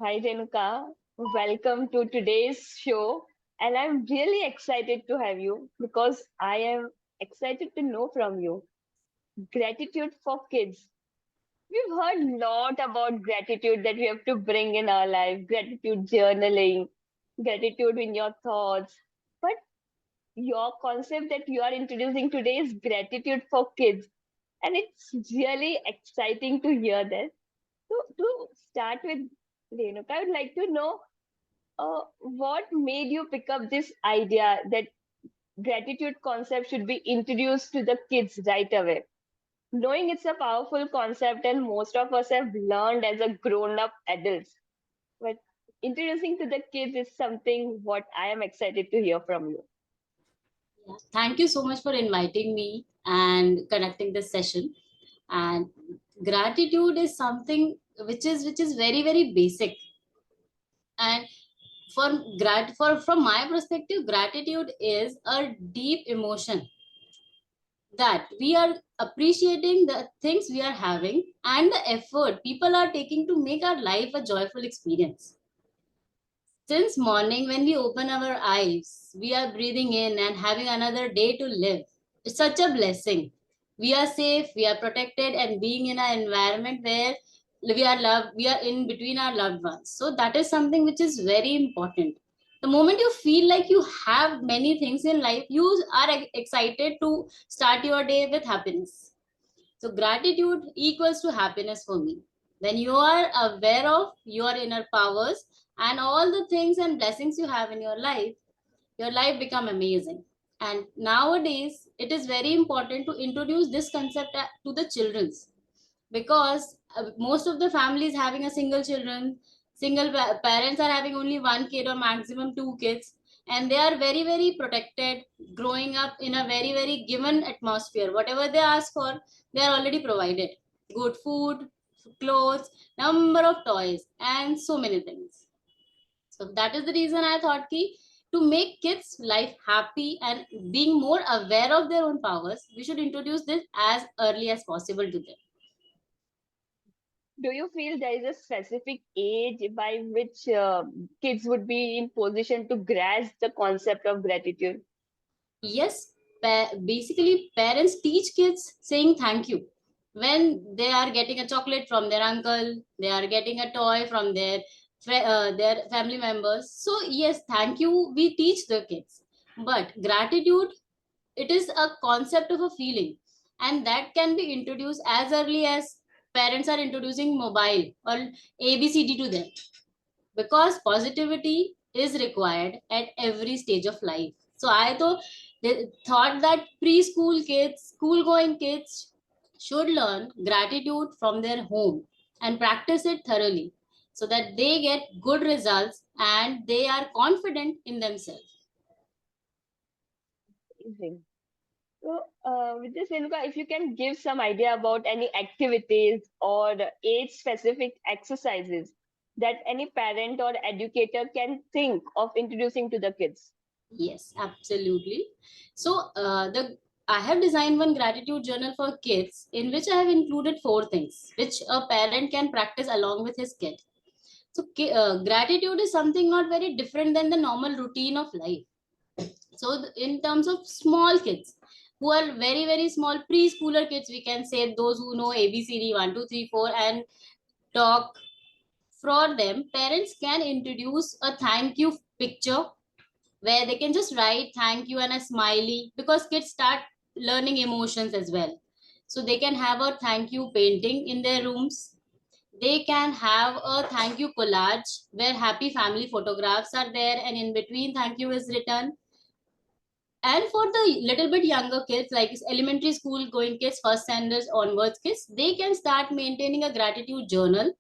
Hi Renuka, welcome to today's show. And I'm really excited to have you because I am excited to know from you. Gratitude for kids. We've heard a lot about gratitude that we have to bring in our life, gratitude journaling, gratitude in your thoughts. But your concept that you are introducing today is gratitude for kids. And it's really exciting to hear that. So, to start with, Renuka, I would like to know what made you pick up this idea that gratitude concept should be introduced to the kids right away? Knowing it's a powerful concept and most of us have learned as a grown up adults, but introducing to the kids is something what I am excited to hear from you. Yeah. Thank you so much for inviting me and conducting this session. And gratitude is something which is very basic. And for from my perspective, gratitude is a deep emotion that we are appreciating the things we are having and the effort people are taking to make our life a joyful experience. Since morning, when we open our eyes, we are breathing in and having another day to live. It's such a blessing. We are safe, we are protected, and being in an environment where we are loved, we are in between our loved ones. So that is something which is very important. The moment you feel like you have many things in life, you are excited to start your day with happiness. So gratitude equals to happiness for me. When you are aware of your inner powers and all the things and blessings you have in your life become amazing. And nowadays, it is very important to introduce this concept to the childrens because most of the families having a single children, parents are having only one kid or maximum two kids, and they are very protected, growing up in a very given atmosphere. Whatever they ask for, they are already provided. Good food, clothes, number of toys, and so many things. So that is the reason I thought ki to make kids life happy and being more aware of their own powers, we should introduce this as early as possible to them. Do you feel there is a specific age by which kids would be in position to grasp the concept of gratitude? Yes, basically parents teach kids saying thank you when they are getting a chocolate from their uncle, they are getting a toy from their family members. So yes, thank you we teach the kids, but gratitude, it is a concept of a feeling, and that can be introduced as early as parents are introducing mobile or abcd to them, because positivity is required at every stage of life. So I thought that preschool kids, school going kids should learn gratitude from their home and practice it thoroughly so that they get good results and they are confident in themselves. Amazing. So, with this, Renuka, if you can give some idea about any activities or age-specific exercises that any parent or educator can think of introducing to the kids. Yes, absolutely. So, the I have designed one gratitude journal for kids in which I have included four things which a parent can practice along with his kid. So, gratitude is something not very different than the normal routine of life. So, in terms of small kids who are very small preschooler kids, we can say those who know ABCD 1 2 3 4 and talk. For them, parents can introduce a thank you picture where they can just write thank you and a smiley, because kids start learning emotions as well. So they can have a thank you painting in their rooms. They can have a thank you collage where happy family photographs are there and in between thank you is written. And for the little bit younger kids, like elementary school going kids, first standards onwards kids, they can start maintaining a gratitude journal,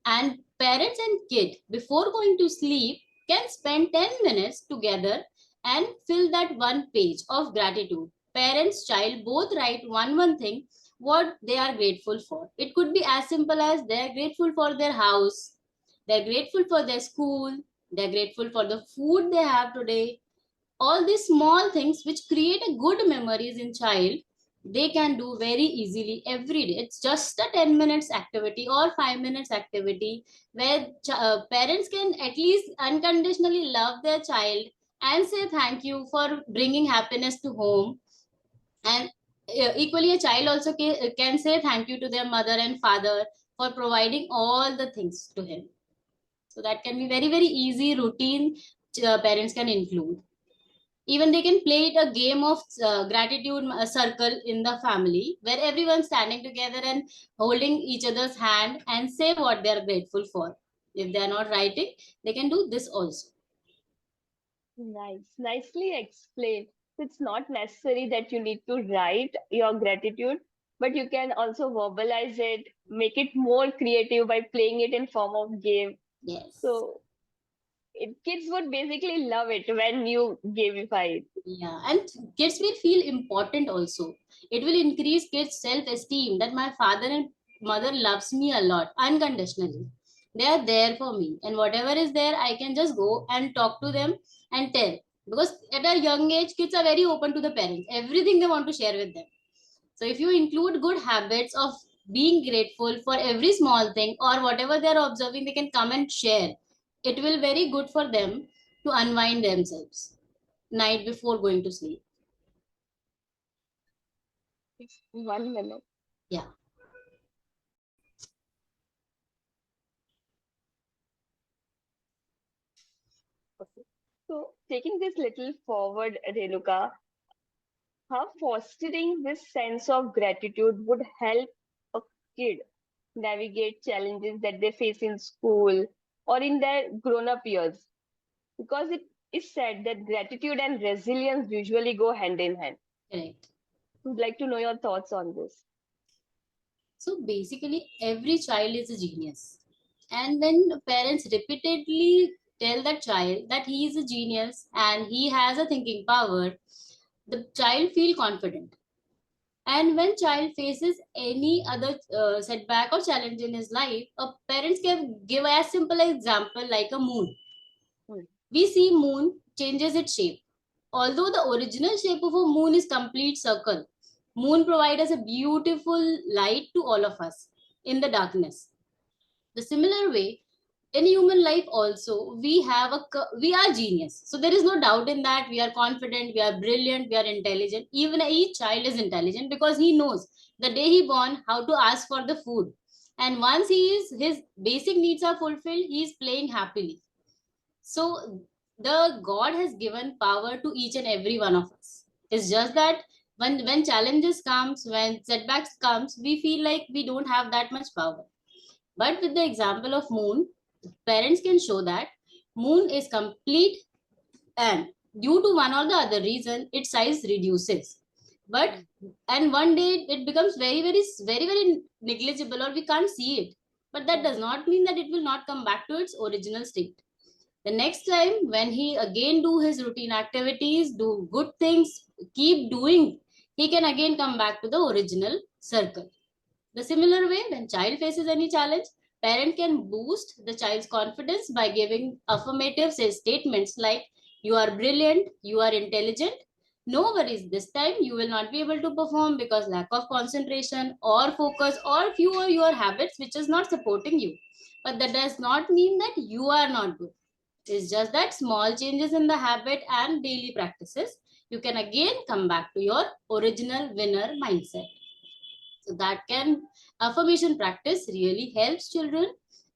and parents and kid before going to sleep can spend 10 minutes together and fill that one page of gratitude. Parents child both write one thing what they are grateful for. It could be as simple as they're grateful for their house, they're grateful for their school, they're grateful for the food they have today. All these small things which create a good memories in child, they can do very easily every day. It's just a 10 minutes activity or 5 minutes activity where parents can at least unconditionally love their child and say thank you for bringing happiness to home. And equally, a child also can say thank you to their mother and father for providing all the things to him. So that can be very, very easy routine parents can include. Even they can play it a game of gratitude circle in the family where everyone's standing together and holding each other's hand and say what they are grateful for. If they are not writing, they can do this also. Nice, nicely explained. It's not necessary that you need to write your gratitude, but you can also verbalize it, make it more creative by playing it in form of game. Yes. So kids would basically love it when you gamify it. Yeah, and kids will feel important also. It will increase kids self-esteem that my father and mother loves me a lot unconditionally. They are there for me, and whatever is there I can just go and talk to them and tell, because at a young age kids are very open to the parents, everything they want to share with them. So if you include good habits of being grateful for every small thing or whatever they are observing, they can come and share. It will very good for them to unwind themselves night before going to sleep. 1 minute. Yeah. Okay. So taking this little forward, Renuka, how fostering this sense of gratitude would help a kid navigate challenges that they face in school or in their grown-up years? Because it is said that gratitude and resilience usually go hand in hand. Correct. Would like to know your thoughts on this. So basically, every child is a genius. And when parents repeatedly tell that child that he is a genius and he has a thinking power, the child feel confident. And when child faces any other setback or challenge in his life, a parents can give a simple example like a moon. Hmm. We see moon changes its shape. Although the original shape of a moon is complete circle, moon provides us a beautiful light to all of us in the darkness. The similar way, in human life also, we are genius. So there is no doubt in that. We are confident, we are brilliant, we are intelligent. Even each child is intelligent because he knows the day he born how to ask for the food. And once his basic needs are fulfilled, he is playing happily. So the God has given power to each and every one of us. It's just that when challenges comes, when setbacks comes, we feel like we don't have that much power. But with the example of moon, parents can show that moon is complete, and due to one or the other reason its size reduces. But and one day it becomes very negligible or we can't see it. But that does not mean that it will not come back to its original state. The next time when he again do his routine activities, do good things, keep doing, he can again come back to the original circle. The similar way, when child faces any challenge, parent can boost the child's confidence by giving affirmative statements like, you are brilliant, you are intelligent. No worries, this time you will not be able to perform because lack of concentration or focus or fewer your habits which is not supporting you. But that does not mean that you are not good. It's just that small changes in the habit and daily practices, you can again come back to your original winner mindset. So that can affirmation practice really helps children.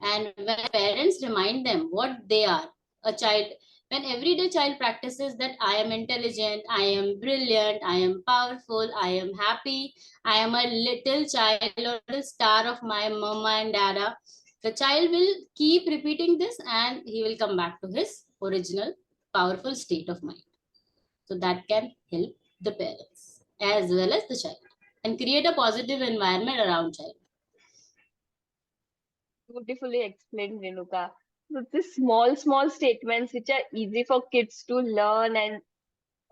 And when parents remind them what they are, a child, when everyday child practices that I am intelligent, I am brilliant, I am powerful, I am happy, I am a little child or little star of my mama and dada, the child will keep repeating this and he will come back to his original powerful state of mind. So that can help the parents as well as the child and create a positive environment around child. Beautifully explained, Renuka. So these small statements which are easy for kids to learn and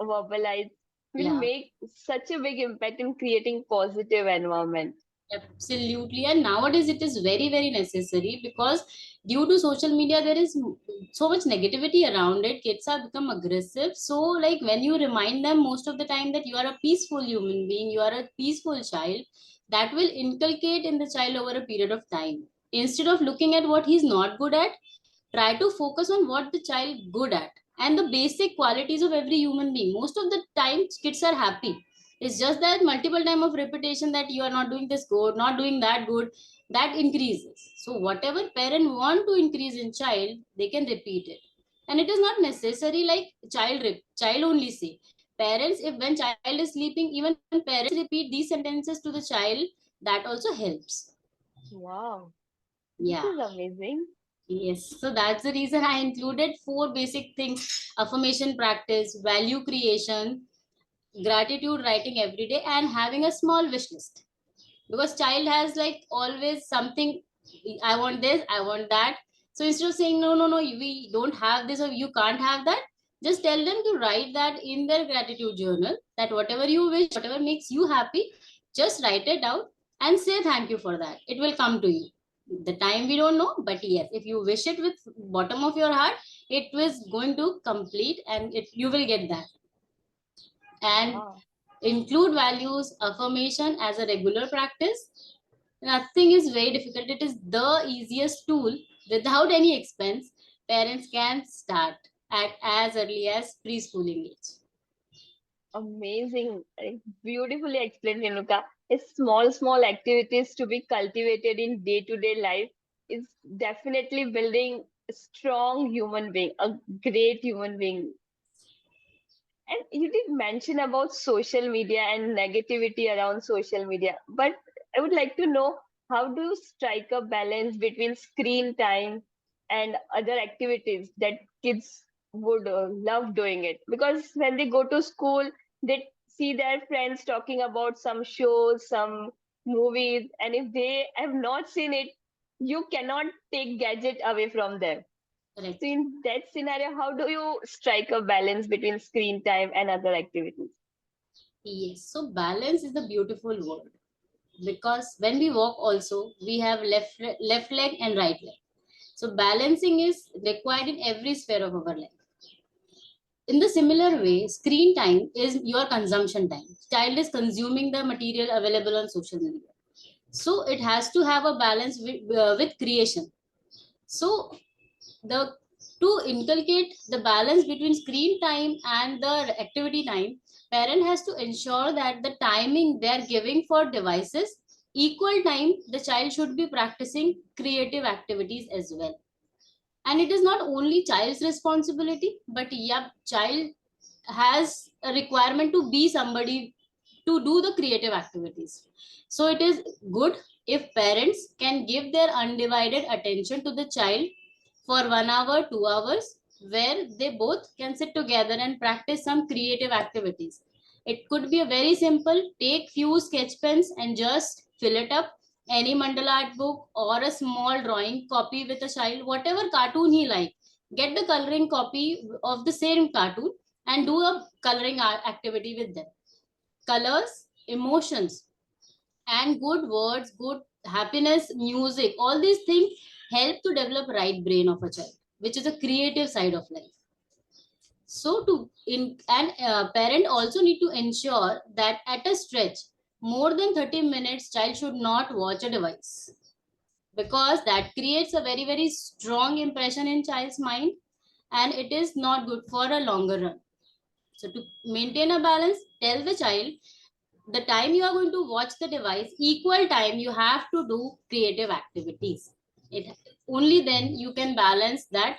verbalize will Yeah, make such a big impact in creating positive environment. Absolutely. And nowadays it is very, very necessary because due to social media, there is so much negativity around it. Kids have become aggressive. So, like when you remind them most of the time that you are a peaceful human being, you are a peaceful child, that will inculcate in the child over a period of time. Instead of looking at what he's not good at, try to focus on what the child good at and the basic qualities of every human being. Most of the time kids are happy. It's just that multiple time of repetition that you are not doing this good, not doing that good, that increases. So whatever parent want to increase in child, they can repeat it. And it is not necessary like child only say. Parents, if when child is sleeping, even parents repeat these sentences to the child, that also helps. Wow, this Yeah. is amazing. Yes, so that's the reason I included four basic things: affirmation practice, value creation, gratitude writing every day, and having a small wish list. Because child has like always something, I want this, I want that. So instead of saying no, no, no, we don't have this or you can't have that, just tell them to write that in their gratitude journal, that whatever you wish, whatever makes you happy, just write it out and say thank you for that. It will come to you. The time we don't know, but yes, if you wish it with bottom of your heart, it was going to complete and it you will get that. And Wow. include values affirmation as a regular practice. Nothing is very difficult. It is the easiest tool. Without any expense, parents can start at as early as preschooling age. Amazing. Beautifully explained, Renuka. It's small activities to be cultivated in day-to-day life is definitely building a strong human being, a great human being. And you did mention about social media and negativity around social media, but I would like to know, how do you strike a balance between screen time and other activities that kids would love doing it? Because when they go to school, they see their friends talking about some shows, some movies, and if they have not seen it, you cannot take gadget away from them. So Correct. in that scenario, how do you strike a balance between screen time and other activities? Yes. So balance is the beautiful word because when we walk also we have left leg and right leg. So balancing is required in every sphere of our life. In the similar way, screen time is your consumption time. Child is consuming the material available on social media. So it has to have a balance with creation. So the to inculcate the balance between screen time and the activity time, parent has to ensure that the timing they are giving for devices, equal time the child should be practicing creative activities as well. And it is not only child's responsibility, but yeah, child has a requirement to be somebody to do the creative activities. So it is good if parents can give their undivided attention to the child for 1 hour 2 hours, where they both can sit together and practice some creative activities. It could be a very simple, take few sketch pens and just fill it up, any mandala art book or a small drawing copy with a child, whatever cartoon he like, get the coloring copy of the same cartoon and do a coloring art activity with them. Colors, emotions, and good words, good happiness, music, all these things help to develop right brain of a child, which is a creative side of life. So to in and parent also need to ensure that at a stretch more than 30 minutes child should not watch a device, because that creates a very very strong impression in child's mind and it is not good for a longer run. So to maintain a balance, tell the child the time you are going to watch the device, equal time you have to do creative activities. It only then you can balance that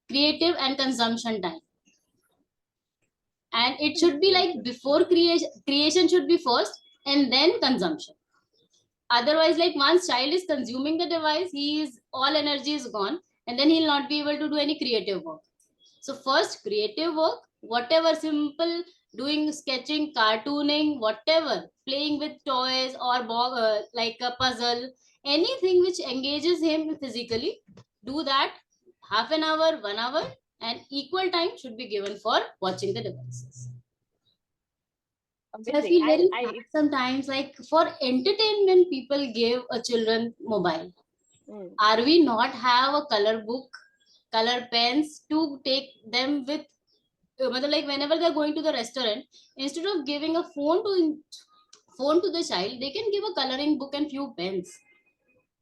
creative and consumption time. And it should be like before creation should be first and then consumption. Otherwise, like once child is consuming the device, he is all energy is gone and then he'll not be able to do any creative work. So first creative work, whatever simple, doing sketching, cartooning, whatever, playing with toys or like a puzzle, anything which engages him physically, do that half an hour, 1 hour, and equal time should be given for watching the devices. So I Amazing. feel very I sad sometimes, like for entertainment, people give a children mobile. mm, Are we not have a color book, color pens to take them with? Like whenever they're going to the restaurant, instead of giving a phone to the child, they can give a coloring book and few pens.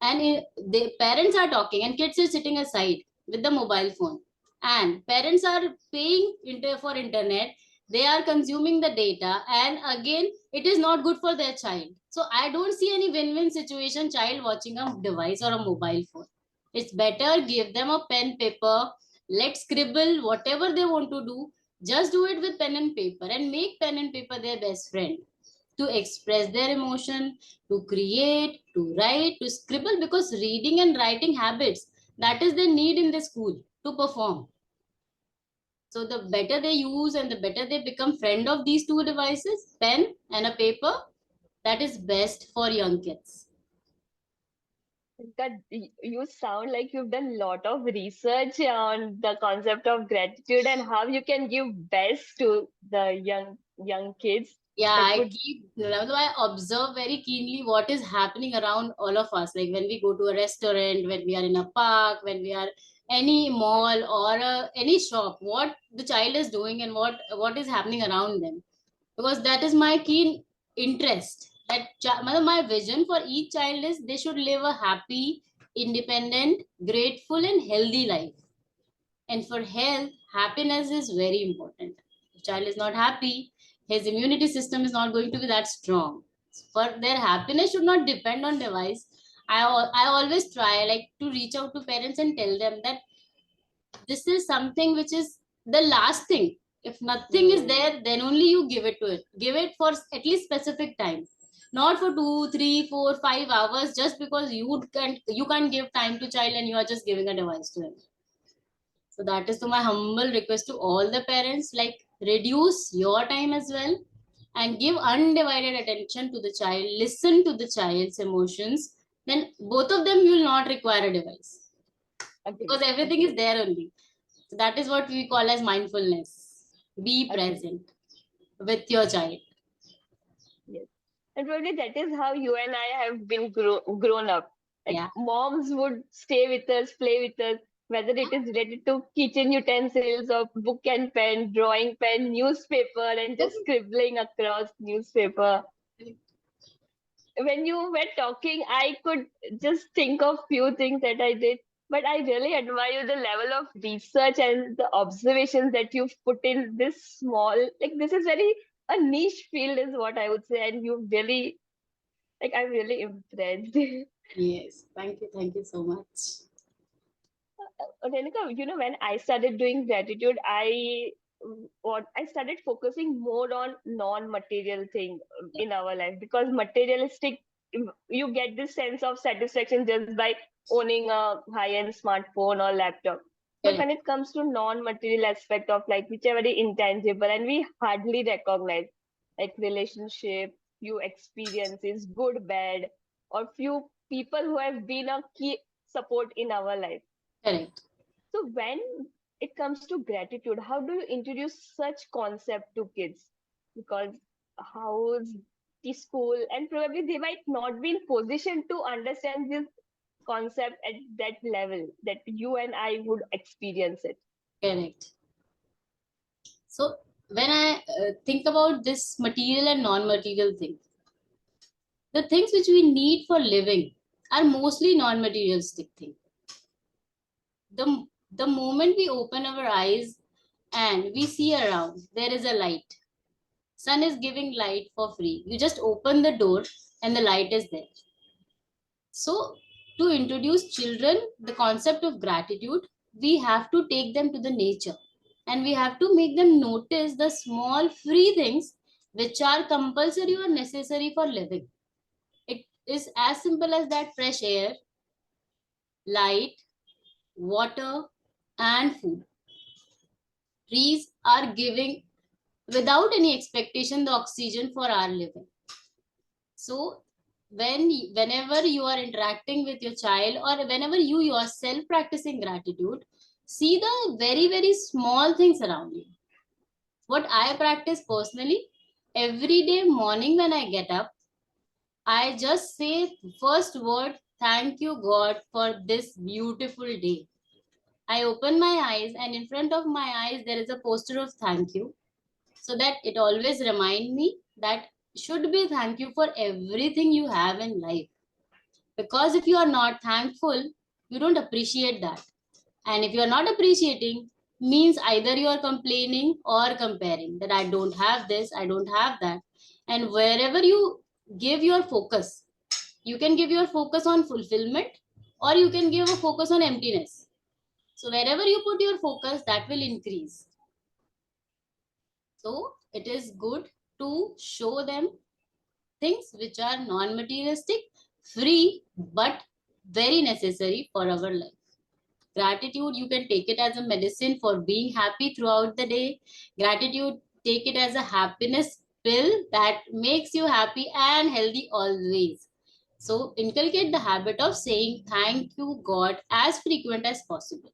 And the parents are talking and kids are sitting aside with the mobile phone, and parents are paying for internet, they are consuming the data, and again it is not good for their child. So I don't see any win-win situation child watching a device or a mobile phone. It's better give them a pen paper, let's scribble whatever they want to do, just do it with pen and paper and make pen and paper their best friend, to express their emotion, to create, to write, to scribble, because reading and writing habits, that is the need in the school to perform. So the better they use and the better they become friend of these two devices, pen and a paper, that is best for young kids. that you sound like you've done a lot of research on the concept of gratitude and how you can give best to the young kids. Yeah, That I would keep, I observe very keenly what is happening around all of us. Like when we go to a restaurant, when we are in a park, when we are any mall or any shop, what the child is doing and what is happening around them. Because that is my keen interest. That my vision for each child is they should live a happy, independent, grateful, and healthy life. And for health, happiness is very important. If child is not happy, his immunity system is not going to be that strong. For their happiness should not depend on device. I always try like to reach out to parents and tell them that this is something which is the last thing. If nothing is hmm, there, then only you give it to it. Give it for at least specific time, not for 2, 3, 4, 5 hours, just because you can't give time to child and you are just giving a device to him. So that is to my humble request to all the parents, like reduce your time as well and give undivided attention to the child, listen to the child's emotions. Then both of them will not require a device because agree, everything is agree, there only. So that is what we call as mindfulness. Be agree. present with your child. Yes. And probably that is how you and I have been grown up. Like Yeah. moms would stay with us, play with us, whether it is related to kitchen utensils or book and pen, drawing pen, newspaper, and just scribbling across newspaper. When you were talking, I could just think of few things that I did, but I really admire the level of research and the observations that you've put in this small, like this is very a niche field is what I would say, and you really like I'm really impressed. Yes. Thank you. Thank you so much. Renuka, when I started doing gratitude, I started focusing more on non-material thing in our life because materialistic, you get this sense of satisfaction just by owning a high-end smartphone or laptop. But Correct. when it comes to non-material aspect of life, which are very intangible and we hardly recognize, like relationship, few experiences, good, bad, or few people who have been a key support in our life. Correct. So when it comes to gratitude, how do you introduce such concept to kids? Because how's the school and probably they might not be in position to understand this concept at that level that you and I would experience it. Correct. So when I think about this material and non-material thing, the things which we need for living are mostly non-materialistic things. The moment we open our eyes and we see around, there is a light. Sun is giving light for free. You just open the door and the light is there. So to introduce children the concept of gratitude, we have to take them to the nature and we have to make them notice the small free things which are compulsory or necessary for living. It is as simple as that: fresh air, light, water, and food. Trees are giving without any expectation the oxygen for our living. So whenever you are interacting with your child or whenever you yourself practicing gratitude, see the very very small things around you. What I practice personally, every day morning when I get up, I just say first word, thank you God for this beautiful day. I open my eyes and in front of my eyes there is a poster of thank you, so that it always remind me that should be thank you for everything you have in life. Because if you are not thankful, you don't appreciate that. And if you are not appreciating, means either you are complaining or comparing that I don't have this, I don't have that. And wherever you give your focus, you can give your focus on fulfillment or you can give a focus on emptiness. So wherever you put your focus, that will increase. So it is good to show them things which are non-materialistic, free, but very necessary for our life. Gratitude, you can take it as a medicine for being happy throughout the day. Gratitude, take it as a happiness pill that makes you happy and healthy always. So inculcate the habit of saying thank you God as frequent as possible.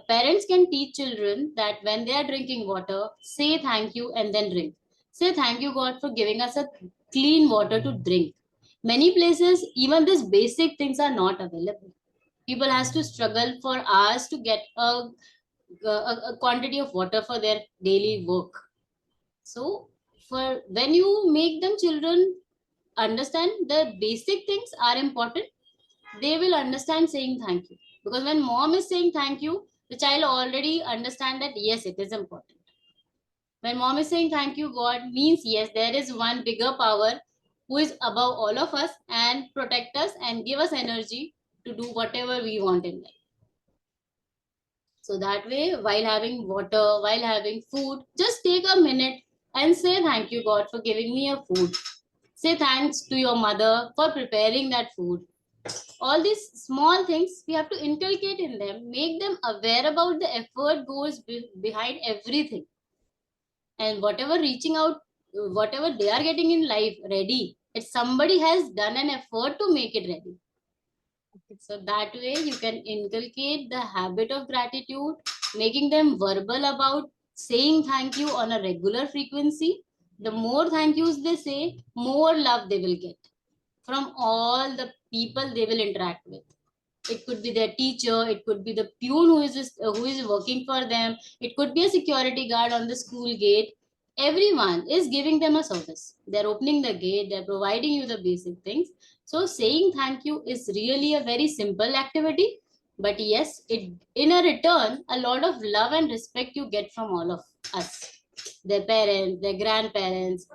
Parents can teach children that when they are drinking water, say thank you and then drink. Say thank you God for giving us a clean water to drink. Many places, even these basic things are not available. People has to struggle for hours to get a quantity of water for their daily work. So for when you make them children understand the basic things are important, they will understand saying thank you. Because when mom is saying thank you, the child already understand that yes, it is important. When mom is saying thank you God, means yes, there is one bigger power who is above all of us and protect us and give us energy to do whatever we want in life. So that way, while having water, while having food, just take a minute and say thank you God for giving me a food. Say thanks to your mother for preparing that food. All these small things we have to inculcate in them, make them aware about the effort goes behind everything. And whatever reaching out, whatever they are getting in life ready, if somebody has done an effort to make it ready. So that way you can inculcate the habit of gratitude, making them verbal about saying thank you on a regular frequency. The more thank yous they say, more love they will get from all the people they will interact with. It could be their teacher, it could be the peon who is working for them, it could be a security guard on the school gate. Everyone is giving them a service. They're opening the gate, they're providing you the basic things. So saying thank you is really a very simple activity, but yes, it in a return a lot of love and respect you get from all of us, their parents, their grandparents.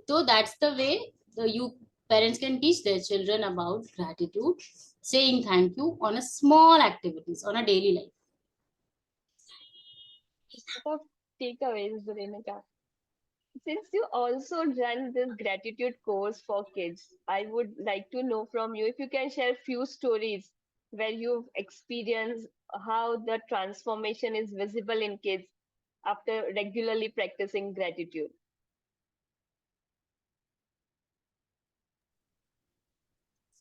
So that's the way you parents can teach their children about gratitude, saying thank you on a small activities on a daily life. Lot of takeaways, Renuka. Since you also run this gratitude course for kids, I would like to know from you if you can share few stories where you've experienced how the transformation is visible in kids after regularly practicing gratitude.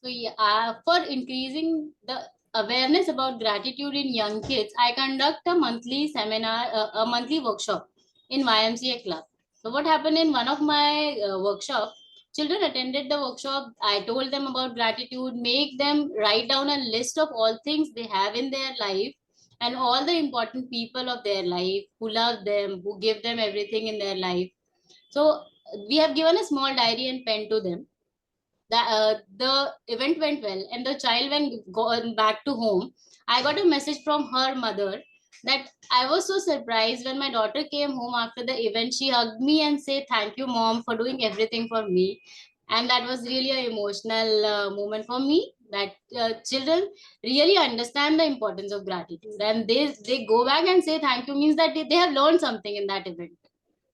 So yeah, for increasing the awareness about gratitude in young kids, I conduct a monthly seminar, a monthly workshop in YMCA club. So what happened in one of my workshop, children attended the workshop. I told them about gratitude, make them write down a list of all things they have in their life and all the important people of their life who love them, who give them everything in their life. So we have given a small diary and pen to them. The event went well and the child when gone back to home, I got a message from her mother that I was so surprised when my daughter came home after the event. She hugged me and said thank you mom for doing everything for me. And that was really an emotional moment for me, that children really understand the importance of gratitude and they go back and say thank you means that they have learned something in that event.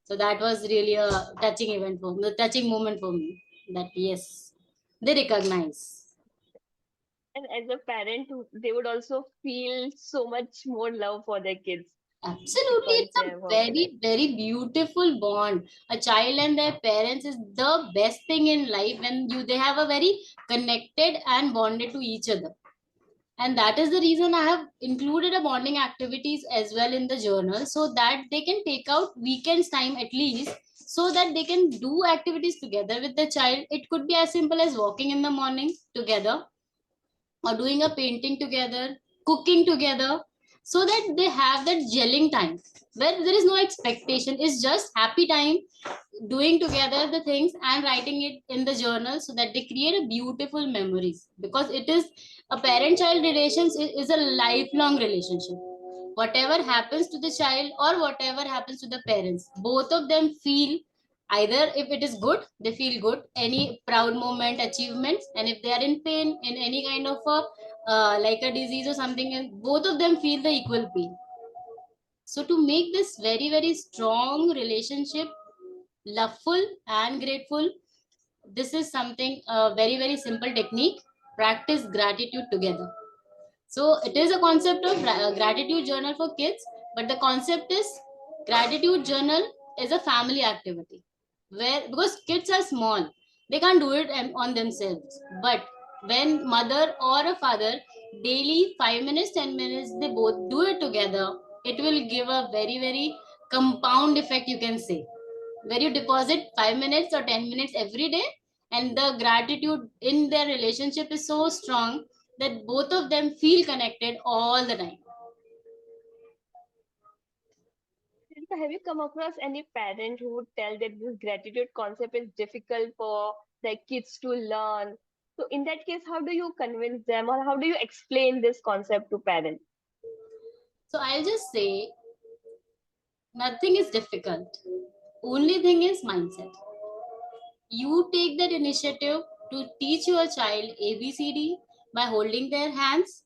So that was really a touching event for me, a touching moment for me, that yes, they recognize. And as a parent, they would also feel so much more love for their kids Absolutely, because it's they a have organized. very, very beautiful bond. A child and their parents is the best thing in life when you they have a very connected and bonded to each other. And that is the reason I have included a bonding activities as well in the journal so that they can take out weekends time at least, so that they can do activities together with the child. It could be as simple as walking in the morning together, or doing a painting together, cooking together, so that they have that gelling time where there is no expectation. It's just happy time doing together the things and writing it in the journal, so that they create a beautiful memories, because it is a parent child relations is a lifelong relationship. Whatever happens to the child or whatever happens to the parents, both of them feel, either if it is good they feel good, any proud moment, achievements, and if they are in pain in any kind of a like a disease or something else, both of them feel the equal pain. So to make this very very strong relationship, loveful and grateful, this is something a very very simple technique: practice gratitude together. So it is a concept of gratitude journal for kids, but the concept is gratitude journal is a family activity, where, because kids are small, they can't do it on themselves. But when mother or a father daily 5 minutes, 10 minutes, they both do it together, it will give a very very compound effect, you can say, where you deposit 5 minutes or 10 minutes every day, and the gratitude in their relationship is so strong that both of them feel connected all the time. Renuka, have you come across any parent who would tell that this gratitude concept is difficult for their kids to learn? So in that case, how do you convince them or how do you explain this concept to parents? So I'll just say nothing is difficult. Only thing is mindset. You take that initiative to teach your child ABCD by holding their hands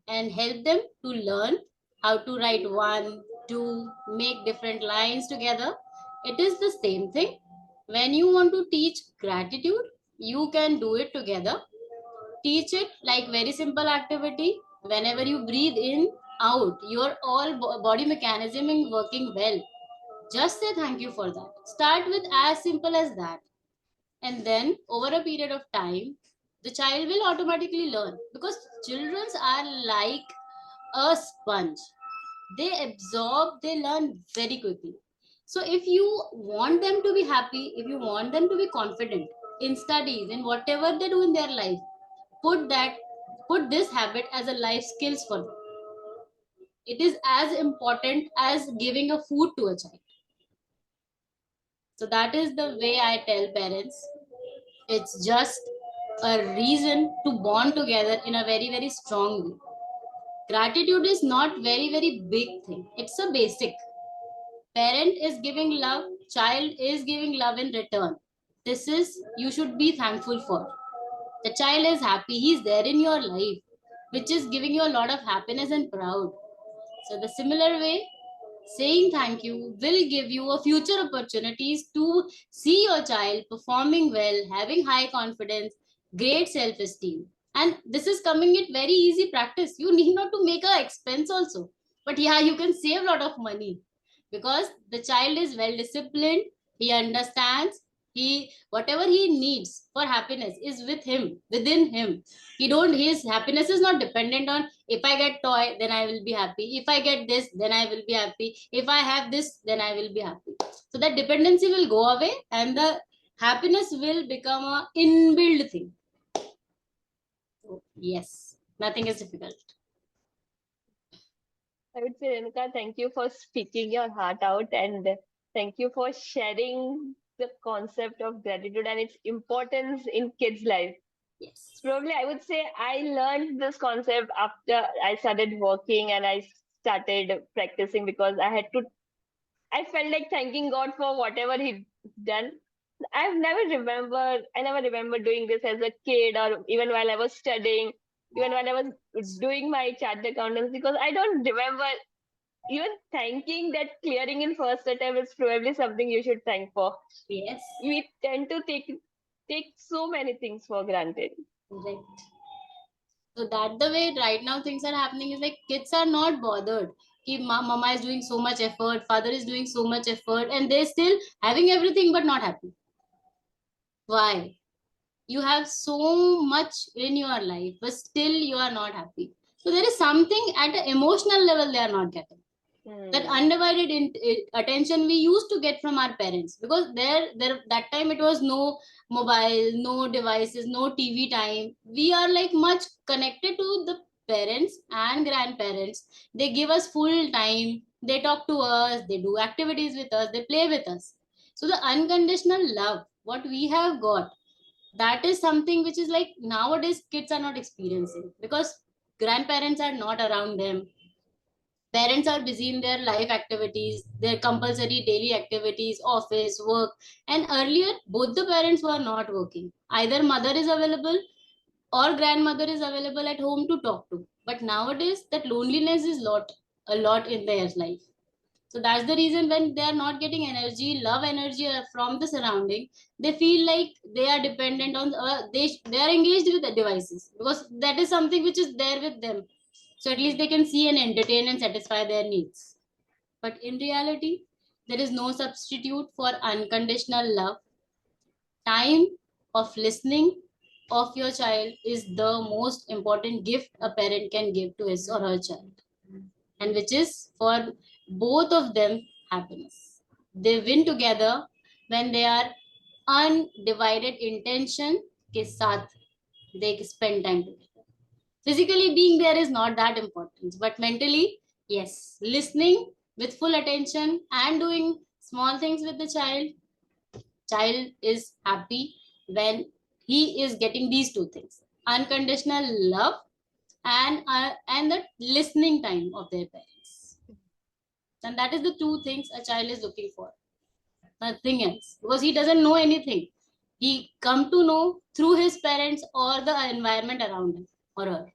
and help them to learn how to write one, two, make different lines together. It is the same thing. When you want to teach gratitude, you can do it together. Teach it like very simple activity. Whenever you breathe in, out, your all body mechanism is working well. Just say thank you for that. Start with as simple as that. And then over a period of time, the child will automatically learn, because children are like a sponge. They absorb, they learn very quickly. So if you want them to be happy, if you want them to be confident in studies, in whatever they do in their life, put that, put this habit as a life skills for them. It is as important as giving a food to a child. So that is the way I tell parents. It's just a reason to bond together in a very very strong way. Gratitude is not very very big thing, it's a basic. Parent is giving love, child is giving love in return. This is, you should be thankful for. The child is happy, he's there in your life, which is giving you a lot of happiness and proud. So the similar way, saying thank you will give you a future opportunities to see your child performing well, having high confidence, great self-esteem. And this is coming at very easy practice. You need not to make a expense also. But yeah, you can save a lot of money, because the child is well disciplined, he understands, he whatever he needs for happiness is with him, within him. He don't, his happiness is not dependent on, if I get toy then I will be happy, if I get this then I will be happy, if I have this then I will be happy. So that dependency will go away, and the happiness will become a inbuilt thing. So, yes, nothing is difficult. I would say, Renuka, thank you for speaking your heart out and thank you for sharing the concept of gratitude and its importance in kids' life. Yes. Probably, I would say I learned this concept after I started working and I started practicing because I had to. I felt like thanking God for whatever He done. I never remember doing this as a kid or even while I was studying, even when I was doing my chartered accountants, because I don't remember even thanking that clearing in first attempt is probably something you should thank for. Yes. We tend to take so many things for granted. Right. So that the way right now things are happening is like kids are not bothered. Ki mama is doing so much effort, father is doing so much effort, and they're still having everything but not happy. Why? You have so much in your life, but still you are not happy. So there is something at an emotional level they are not getting. That Hmm. undivided attention we used to get from our parents, because there that time it was no mobile, no devices, no TV time. We are like much connected to the parents and grandparents. They give us full time, they talk to us, they do activities with us, they play with us. So the unconditional love what we have got, that is something which is like nowadays kids are not experiencing, because grandparents are not around them. Parents are busy in their life activities, their compulsory daily activities, office work. And earlier both the parents were not working, either mother is available or grandmother is available at home to talk to. But nowadays that loneliness is a lot in their life. So that's the reason when they are not getting energy, love energy from the surrounding, they feel like they are dependent on they are engaged with the devices, because that is something which is there with them. So at least they can see and entertain and satisfy their needs. But in reality, there is no substitute for unconditional love. Time of listening of your child is the most important gift a parent can give to his or her child, and which is for both of them happiness. They win together when they are undivided intention के साथ they spend time together. Physically being there is not that important, but mentally, yes, listening with full attention and doing small things with the child is happy when he is getting these two things: unconditional love and the listening time of their parents. And that is the two things a child is looking for, nothing else, because he doesn't know anything. He come to know through his parents or the environment around him or her.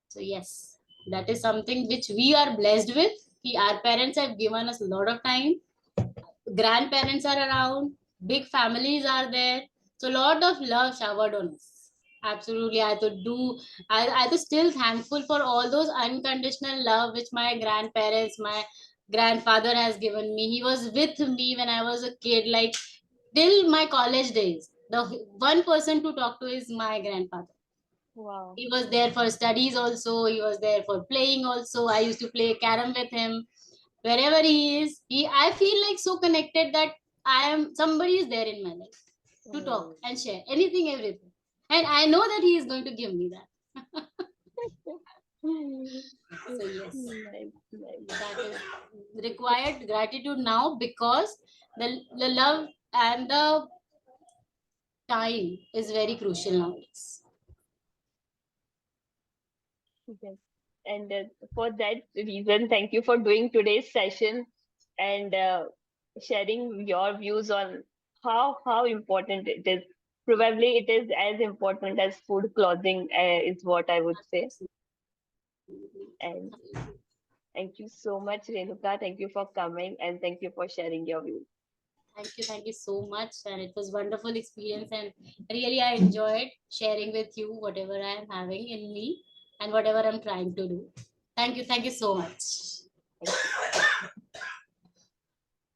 So yes, that is something which we are blessed with. Our parents have given us a lot of time. Grandparents are around. Big families are there. So a lot of love showered on us. Absolutely, I to do. I was still thankful for all those unconditional love which my grandparents, my grandfather has given me. He was with me when I was a kid, like till my college days. The one person to talk to is my grandfather. Wow. He was there for studies also, he was there for playing also. I used to play carom with him. Wherever he is, I feel like so connected that I am somebody is there in my life to talk Hmm. and share anything, everything. And I know that he is going to give me that. So yes, Nice, nice. that is required gratitude now, because the love and the time is very crucial nowadays. Yes. And for that reason, thank you for doing today's session and sharing your views on how important it is. Probably it is as important as food, clothing, is what I would say. And thank you so much, Renuka. Thank you for coming and thank you for sharing your views. Thank you so much. And it was wonderful experience. And really, I enjoyed sharing with you whatever I am having in me and whatever I'm trying to do. Thank you so much.